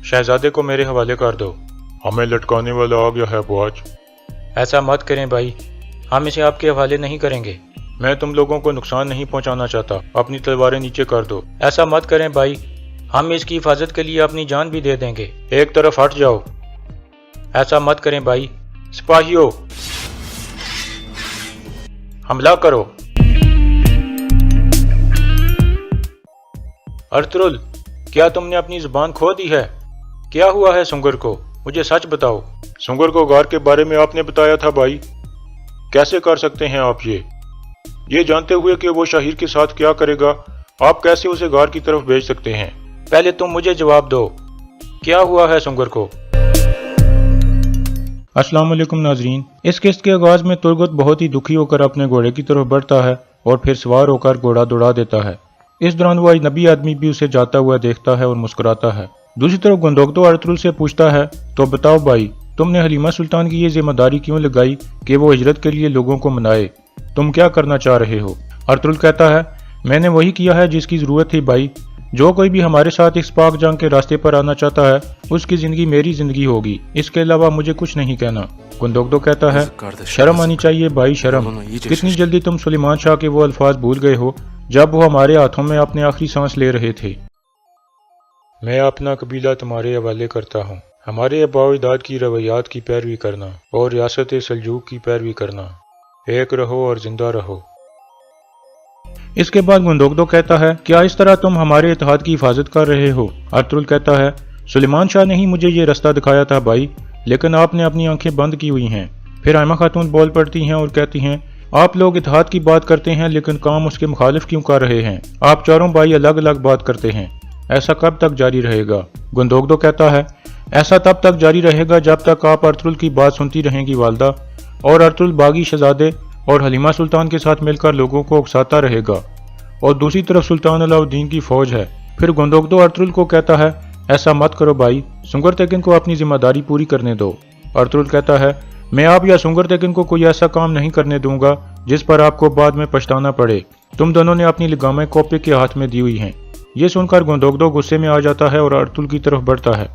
शहजादे को मेरे हवाले कर दो। हमें लटकाने वाला आ गया है बुआज। ऐसा मत करें भाई, हम इसे आपके हवाले नहीं करेंगे। मैं तुम लोगों को नुकसान नहीं पहुंचाना चाहता, अपनी तलवारें नीचे कर दो। ऐसा मत करें भाई, हम इसकी हिफाजत के लिए अपनी जान भी दे देंगे। एक तरफ हट जाओ। ऐसा मत करें भाई। सिपाहियों, हमला करो। अर्तुरुल, क्या तुमने अपनी जुबान खो दी है? क्या हुआ है सुंगर को? मुझे सच बताओ। सुंगर को गार के बारे में आपने बताया था भाई। कैसे कर सकते हैं आप ये जानते हुए कि वो शाहिर के साथ क्या करेगा, आप कैसे उसे गार की तरफ भेज सकते हैं? पहले तुम मुझे जवाब दो, क्या हुआ है सुंगर को? अस्सलाम वालेकुम नाजरीन। इस किस्त के आगाज में तुर्गत बहुत ही दुखी होकर अपने घोड़े की तरफ बढ़ता है और फिर सवार होकर घोड़ा दौड़ा देता है। इस दौरान वो अजनबी आदमी भी उसे जाता हुआ देखता है और मुस्कुराता है। दूसरी तरफ गुंदोगदो अर्तुरुल से पूछता है, तो बताओ भाई, तुमने हलीमा सुल्तान की ये जिम्मेदारी क्यों लगाई कि वो हिजरत के लिए लोगों को मनाए? तुम क्या करना चाह रहे हो? अर्तुरुल कहता है, मैंने वही किया है जिसकी जरूरत थी भाई। जो कोई भी हमारे साथ इस पाक जंग के रास्ते पर आना चाहता है, उसकी जिंदगी मेरी जिंदगी होगी। इसके अलावा मुझे कुछ नहीं कहना। गुंदोगदो कहता है, शर्म आनी चाहिए भाई, शर्म। कितनी जल्दी तुम सुलेमान शाह के वो अल्फाज भूल गए हो जब वो हमारे हाथों में अपने आखिरी सांस ले रहे थे। मैं अपना कबीला तुम्हारे हवाले करता हूँ। हमारे आबाओ-अजदाद की रवैयात की पैरवी करना और रियासत सल्जूक की पैरवी करना। एक रहो और जिंदा रहो। इसके बाद गुंदोगदो कहता है, क्या इस तरह तुम हमारे इत्तेहाद की हिफाजत कर रहे हो? अर्तुरुल कहता है, सुलेमान शाह ने ही मुझे ये रास्ता दिखाया था भाई, लेकिन आपने अपनी आंखें बंद की हुई हैं। फिर आयमा खातून बोल पड़ती हैं और कहती हैं, आप लोग इत्तेहाद की बात करते हैं लेकिन काम उसके मुखालिफ क्यों कर रहे हैं? आप चारों भाई अलग अलग बात करते हैं। ऐसा कब तक जारी रहेगा? गुंदोगदो कहता है, ऐसा तब तक जारी रहेगा जब तक आप अर्तुरुल की बात सुनती रहेंगी वालदा, और अर्तुरुल बागी शहजादे और हलीमा सुल्तान के साथ मिलकर लोगों को उकसाता रहेगा। और दूसरी तरफ सुल्तान अलाउद्दीन की फौज है। फिर गुंदोगदो अर्तुरुल को कहता है, ऐसा मत करो भाई, सुंगर तेकिन को अपनी जिम्मेदारी पूरी करने दो। अर्तुरुल कहता है, मैं आप या सुंगर तेकिन को कोई ऐसा काम नहीं करने दूंगा जिस पर आपको बाद में पछताना पड़े। तुम दोनों ने अपनी लगामें कोपे के हाथ में दी हुई हैं। ये सुनकर गुंदोगदो गुस्से में आ जाता है और अर्तुरुल की तरफ बढ़ता है।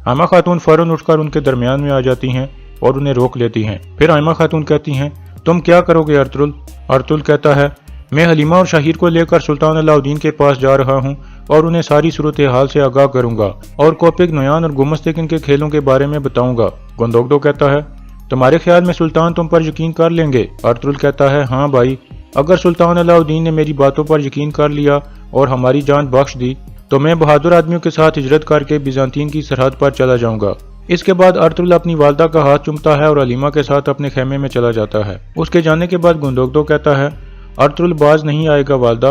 आयमा खातून फौरन उठकर उनके दरमियान में आ जाती हैं और उन्हें रोक लेती हैं। फिर आयमा खातून कहती हैं, तुम क्या करोगे अर्तुरुल? अर्तुरुल कहता है, मैं हलीमा और शाहिर को लेकर सुल्तान अलाउद्दीन के पास जा रहा हूँ और उन्हें सारी सूरत हाल से आगाह करूंगा और कोपिक नयान और गुमस तेकिन के खेलों के बारे में बताऊंगा। गुंदोगदो कहता है, तुम्हारे ख्याल में सुल्तान तुम पर यकीन कर लेंगे? अर्तुरुल कहता है, हाँ भाई, अगर सुल्तान अलाउद्दीन ने मेरी बातों पर यकीन कर लिया और हमारी जान बख्श दी तो मैं बहादुर आदमियों के साथ हिजरत करके बिजांतीन की सरहद पर चला जाऊंगा। इसके बाद अर्तुरुल अपनी वालदा का हाथ चूमता है और हलीमा के साथ अपने खेमे में चला जाता है। उसके जाने के बाद गुंदोगदो कहता है, अर्तुरुल बाज नहीं आएगा वालदा,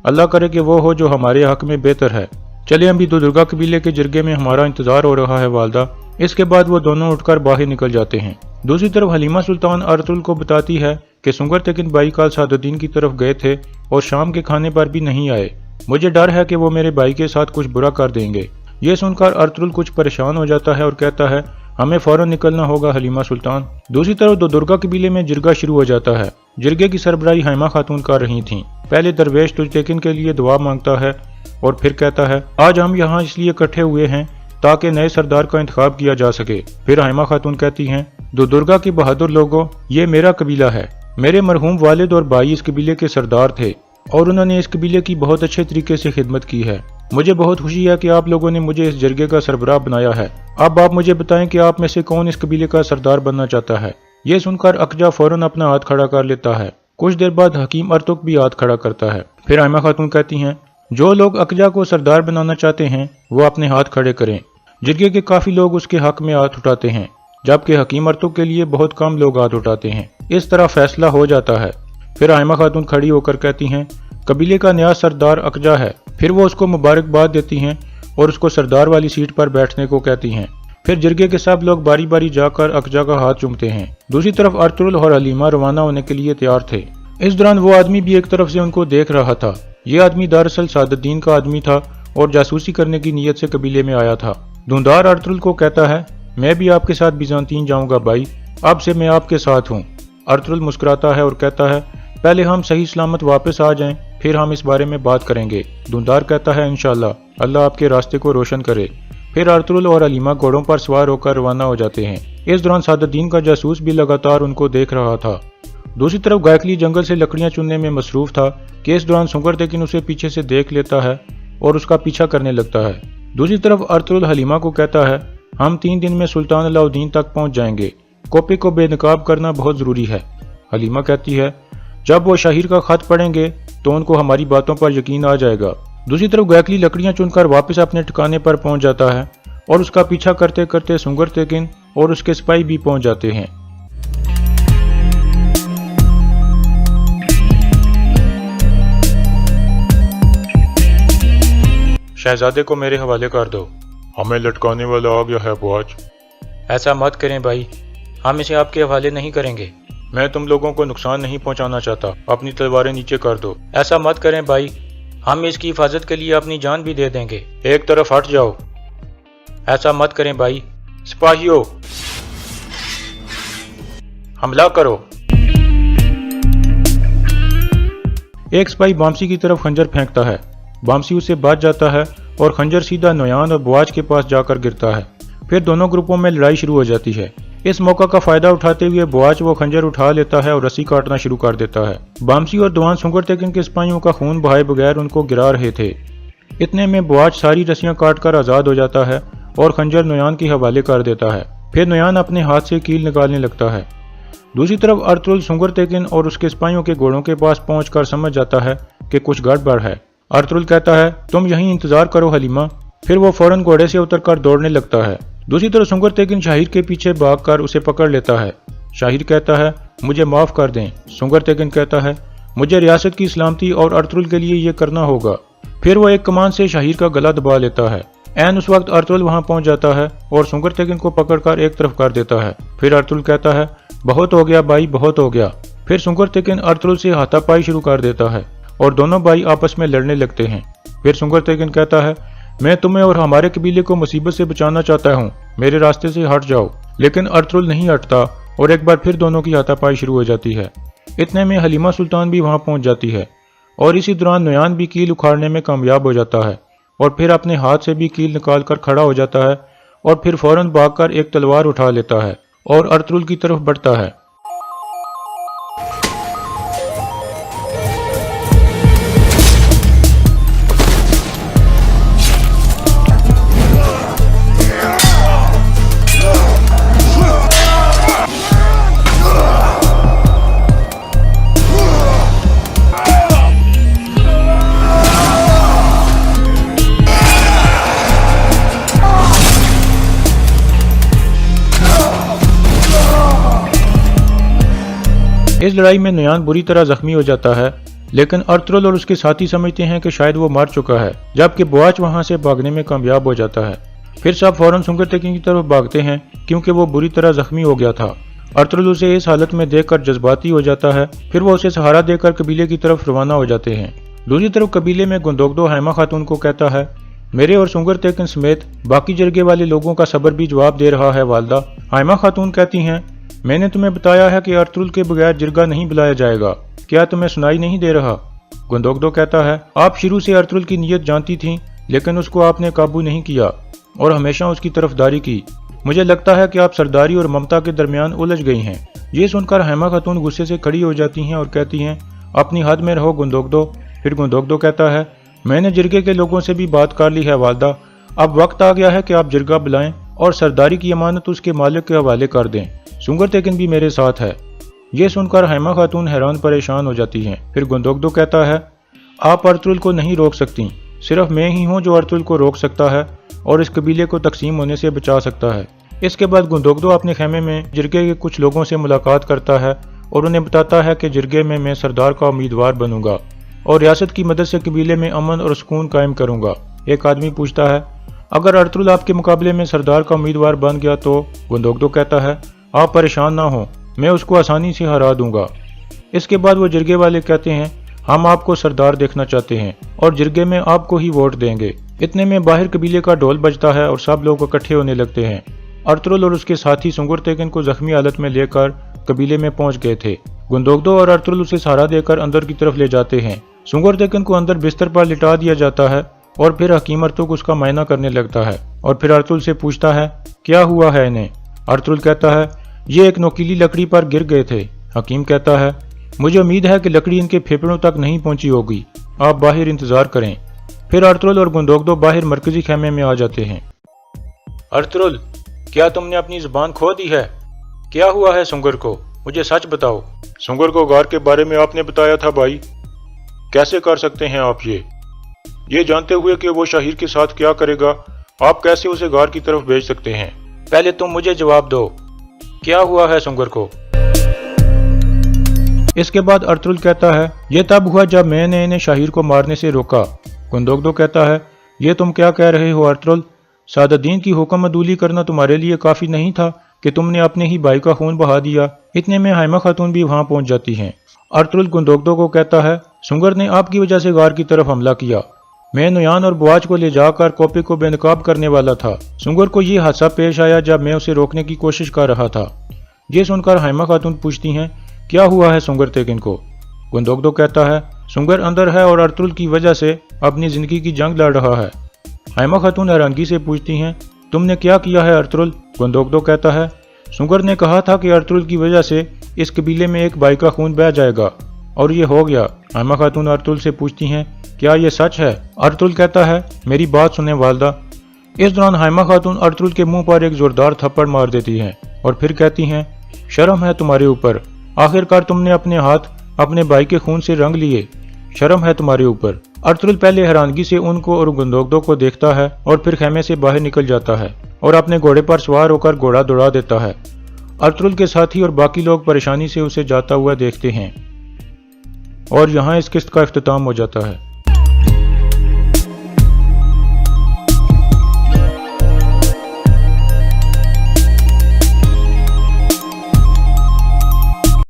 अल्लाह करे कि वो हो जो हमारे हक में बेहतर है। चले अभी दो दुर्गा कबीले के जिरगे में हमारा इंतजार हो रहा है वालदा। इसके बाद वो दोनों उठकर बाहर निकल जाते हैं। दूसरी तरफ हलीमा सुल्तान अर्तुरुल को बताती है कि सुंगर तेकिन भाई कल सादुद्दीन की तरफ गए थे और शाम के खाने पर भी नहीं आए। मुझे डर है कि वो मेरे भाई के साथ कुछ बुरा कर देंगे। ये सुनकर अर्तुरुल कुछ परेशान हो जाता है और कहता है, हमें फौरन निकलना होगा हलीमा सुल्तान। दूसरी तरफ दो दुर्गा कबीले में जिरगा शुरू हो जाता है। जिरगे की सरबराही हैमा खातून कर रही थीं। पहले दरवेश तुजतेकिन के लिए दुआ मांगता है और फिर कहता है, आज हम यहाँ इसलिए इकट्ठे हुए हैं ताकि नए सरदार का इंतखाब किया जा सके। फिर हैमा खातून कहती हैं, दो दुर्गा की बहादुर लोगों, ये मेरा कबीला है। मेरे मरहूम वालिद और भाई इस कबीले के सरदार थे और उन्होंने इस कबीले की बहुत अच्छे तरीके से खिदमत की है। मुझे बहुत खुशी है कि आप लोगों ने मुझे इस जरगे का सरबराह बनाया है। अब आप मुझे बताएं कि आप में से कौन इस कबीले का सरदार बनना चाहता है। ये सुनकर अकजा फौरन अपना हाथ खड़ा कर लेता है। कुछ देर बाद हकीम अर्तुक भी हाथ खड़ा करता है। फिर आयमा खातून कहती हैं, जो लोग अकजा को सरदार बनाना चाहते हैं वो अपने हाथ खड़े करें। जिरगे के काफी लोग उसके हक में हाथ उठाते हैं, जबकि हकीम अर्तुक के लिए बहुत कम लोग हाथ उठाते हैं। इस तरह फैसला हो जाता है। फिर आयमा खातून खड़ी होकर कहती हैं, कबीले का नया सरदार अकजा है। फिर वो उसको मुबारकबाद देती हैं और उसको सरदार वाली सीट पर बैठने को कहती हैं। फिर जिरगे के सब लोग बारी बारी जाकर अकजा का हाथ चूमते हैं। दूसरी तरफ अर्तुरुल और हलीमा रवाना होने के लिए तैयार थे। इस दौरान वो आदमी भी एक तरफ से उनको देख रहा था। ये आदमी दरअसल सादुद्दीन का आदमी था और जासूसी करने की नीयत से कबीले में आया था। धुंधार अर्तुरुल को कहता है, मैं भी आपके साथ बिजांतीन जाऊंगा भाई, अब से मैं आपके साथ हूँ। अर्तुरुल मुस्कुराता है और कहता है, पहले हम सही सलामत वापस आ जाएं, फिर हम इस बारे में बात करेंगे। धुंधार कहता है, इंशाअल्लाह, अल्लाह आपके रास्ते को रोशन करे। फिर अर्तुगरुल और हलीमा घोड़ों पर सवार होकर रवाना हो जाते हैं। इस दौरान सादुद्दीन का जासूस भी लगातार उनको देख रहा था। दूसरी तरफ गायकली जंगल से लकड़ियां चुनने में मसरूफ था कि इस दौरान सुंगरतेकिन उसे पीछे से देख लेता है और उसका पीछा करने लगता है। दूसरी तरफ अर्तुगरुल हलीमा को कहता है, हम 3 दिन में सुल्तान अलाउद्दीन तक पहुंच जाएंगे, कोपे को बेनकाब करना बहुत जरूरी है। हलीमा कहती है, जब वो शाहिर का खत पढ़ेंगे तो उनको हमारी बातों पर यकीन आ जाएगा। दूसरी तरफ गायकली लकड़ियां चुनकर वापस अपने ठिकाने पर पहुंच जाता है और उसका पीछा करते करते सुंगरतेकिन और उसके सिपाही भी पहुंच जाते हैं। शहजादे को मेरे हवाले कर दो, हमें लटकाने वाला आ गया है बुआज। ऐसा मत करें भाई, हम इसे आपके हवाले नहीं करेंगे। मैं तुम लोगों को नुकसान नहीं पहुंचाना चाहता, अपनी तलवारें नीचे कर दो। ऐसा मत करें भाई, हम इसकी हिफाजत के लिए अपनी जान भी दे देंगे। एक तरफ हट जाओ। ऐसा मत करें भाई। सिपाहियों, हमला करो। एक सिपाही बामसी की तरफ खंजर फेंकता है। बामसी उससे बच जाता है और खंजर सीधा नोयान और बुआज के पास जाकर गिरता है। फिर दोनों ग्रुपों में लड़ाई शुरू हो जाती है। इस मौका का फायदा उठाते हुए बुआज वो खंजर उठा लेता है और रस्सी काटना शुरू कर देता है। बामसी और दवान सुंगरतेकिन के सिपाहियों का खून बहाए बगैर उनको गिरा रहे थे। इतने में बुआज सारी रस्सियां काटकर आजाद हो जाता है और खंजर नोयान के हवाले कर देता है। फिर नोयान अपने हाथ से कील निकालने लगता है। दूसरी तरफ अर्तुगरुल सुंगरतेकिन और उसके सिपाहियों के घोड़ों के पास पहुंचकर समझ जाता है कि कुछ गड़बड़ है। अर्तुगरुल कहता है, तुम यहीं इंतजार करो हलीमा। फिर वो फौरन घोड़े से उतरकर दौड़ने लगता है। दूसरी तरफ सुंगरतेकिन शाहिर के पीछे भागकर उसे पकड़ लेता है। शाहिर कहता है, मुझे माफ कर दें। सुंगरतेकिन कहता है, मुझे रियासत की सलामती और अर्तुगरुल के लिए ये करना होगा। फिर वो एक कमान से शाहिर का गला दबा लेता है। ऐन उस वक्त अर्तुगरुल वहां पहुंच जाता है और सुंगरतेकिन को पकड़कर एक तरफ कर देता है। फिर अर्तुगरुल कहता है, बहुत हो गया भाई, बहुत हो गया। फिर सुंगरतेकिन अर्तुगरुल से हाथापाई शुरू कर देता है और दोनों भाई आपस में लड़ने लगते हैं। फिर सुंगरतेकिन कहता है, मैं तुम्हें और हमारे कबीले को मुसीबत से बचाना चाहता हूँ, मेरे रास्ते से हट जाओ। लेकिन अर्तुगरुल नहीं हटता और एक बार फिर दोनों की हाथापाई शुरू हो जाती है। इतने में हलीमा सुल्तान भी वहां पहुंच जाती है और इसी दौरान नोयान भी कील उखाड़ने में कामयाब हो जाता है और फिर अपने हाथ से भी कील निकालकर खड़ा हो जाता है और फिर फौरन भागकर एक तलवार उठा लेता है और अर्तुगरुल की तरफ बढ़ता है। इस लड़ाई में नोयान बुरी तरह जख्मी हो जाता है, लेकिन अर्तुगरुल और उसके साथी समझते हैं कि शायद वो मर चुका है, जबकि बुआज वहां से भागने में कामयाब हो जाता है। फिर सब फौरन सुंगरतेकिन की तरफ भागते हैं क्योंकि वो बुरी तरह जख्मी हो गया था। अर्तुगरुल उसे इस हालत में देखकर जज्बाती हो जाता है। फिर वो उसे सहारा देकर कबीले की तरफ रवाना हो जाते हैं। दूसरी तरफ कबीले में गुंदोगदो हैमा खातून को कहता है, मेरे और सुंगरतेकिन समेत बाकी जरगे वाले लोगों का सब्र भी जवाब दे रहा है वालदा। हैमा खातून कहती हैं, मैंने तुम्हें बताया है कि अर्तुगरुल के बगैर जिरगा नहीं बुलाया जाएगा, क्या तुम्हें सुनाई नहीं दे रहा? गुंदोगदो कहता है, आप शुरू से अर्तुगरुल की नीयत जानती थीं, लेकिन उसको आपने काबू नहीं किया और हमेशा उसकी तरफदारी की। मुझे लगता है कि आप सरदारी और ममता के दरमियान उलझ गई हैं। ये सुनकर हैमा खातून गुस्से से खड़ी हो जाती हैं और कहती हैं, अपनी हद में रहो गुंदोगदो। फिर गुंदोगदो कहता है, मैंने जिरगे के लोगों से भी बात कर ली है वालदा, अब वक्त आ गया है कि आप जिरगा बुलाएं और सरदारी की अमानत उसके मालिक के हवाले कर दें। सुंगरतेकिन भी मेरे साथ है। ये सुनकर हैमा खातून हैरान परेशान हो जाती हैं। फिर गुंदोगदो कहता है, आप अर्तुगरुल को नहीं रोक सकती, सिर्फ मैं ही हूँ जो अर्तुगरुल को रोक सकता है और इस कबीले को तकसीम होने से बचा सकता है। इसके बाद गुंदोगदो अपने खेमे में जिरगे के कुछ लोगों से मुलाकात करता है और उन्हें बताता है कि जिरगे में मैं सरदार का उम्मीदवार बनूंगा और रियासत की मदद से कबीले में अमन और सुकून कायम करूंगा। एक आदमी पूछता है, अगर अर्तुगरुल आपके मुकाबले में सरदार का उम्मीदवार बन गया तो? गुंदोगदो कहता है, आप परेशान ना हो, मैं उसको आसानी से हरा दूंगा। इसके बाद वो जिरगे वाले कहते हैं, हम आपको सरदार देखना चाहते हैं और जिरगे में आपको ही वोट देंगे। इतने में बाहर कबीले का ढोल बजता है और सब लोग इकट्ठे होने लगते हैं। अर्तुगरुल और उसके साथी सुंगरतेकिन को जख्मी हालत में लेकर कबीले में पहुंच गए थे। गुंदोगदो और अर्तुगरुल उसे सहारा देकर अंदर की तरफ ले जाते हैं। सुंगरतेकिन को अंदर बिस्तर पर लिटा दिया जाता है और फिर हकीम अर्तुग उसका मायना करने लगता है और फिर अर्तुल से पूछता है क्या हुआ है इन्हें। अर्तुल कहता है ये एक नोकीली लकड़ी पर गिर गए थे। हकीम कहता है मुझे उम्मीद है कि लकड़ी इनके फेफड़ों तक नहीं पहुंची होगी, आप बाहर इंतजार करें। फिर अर्तुल और गुंदोगदो बाहर मरकजी खेमे में आ जाते हैं। अर्तुल, क्या तुमने अपनी जुबान खो दी है? क्या हुआ है सुंगर को? मुझे सच बताओ। सुंगर को गार के बारे में आपने बताया था भाई। कैसे कर सकते हैं आप ये जानते हुए कि वो शाहिर के साथ क्या करेगा, आप कैसे उसे गार की तरफ भेज सकते हैं? पहले तुम मुझे जवाब दो, क्या हुआ है सुंगर को? इसके बाद अर्तुल कहता है ये तब हुआ जब मैंने इन्हें शाहिर को मारने से रोका। गुंदोगदो कहता है ये तुम क्या कह रहे हो अर्तुल? सादुद्दीन की हुक्म अदूली करना तुम्हारे लिए काफी नहीं था कि तुमने अपने ही भाई का खून बहा दिया? इतने में हाइमा खातून भी वहां पहुंच जाती हैं। अर्तुल गुंदोगदो को कहता है सुंगर ने आपकी वजह से गार की तरफ हमला किया। मैं नुयान और बुआज को ले जाकर कॉपी को बेनकाब करने वाला था। सुंगर को ये हादसा पेश आया जब मैं उसे रोकने की कोशिश कर रहा था। ये सुनकर हाइमा खातून पूछती हैं क्या हुआ है सुंगर तेकिन को? गुंदोगदो कहता है सुंगर अंदर है और अर्तुल की वजह से अपनी जिंदगी की जंग लड़ रहा है। हाइमा खातून हैरानगी से पूछती हैं तुमने क्या किया है अर्तुल? गुंदोगदो कहता है सुंगर ने कहा था कि अर्तुल की वजह से इस कबीले में एक भाई का खून बह जाएगा और ये हो गया। हाइमा खातून अर्तुल से पूछती हैं क्या ये सच है? अर्तुल कहता है मेरी बात सुने वालदा। इस दौरान हाइमा खातून अर्तुल के मुंह पर एक जोरदार थप्पड़ मार देती हैं और फिर कहती हैं शर्म है तुम्हारे ऊपर, आखिरकार तुमने अपने हाथ अपने भाई के खून से रंग लिए, शर्म है तुम्हारे ऊपर। अर्तुल पहले हैरानगी से उनको और गुंदोगदो को देखता है और फिर खेमे से बाहर निकल जाता है और अपने घोड़े पर सवार होकर घोड़ा दौड़ा देता है। अर्तुल के साथी और बाकी लोग परेशानी से उसे जाता हुआ देखते हैं और यहाँ इस किस्त का इख्तिताम हो जाता है।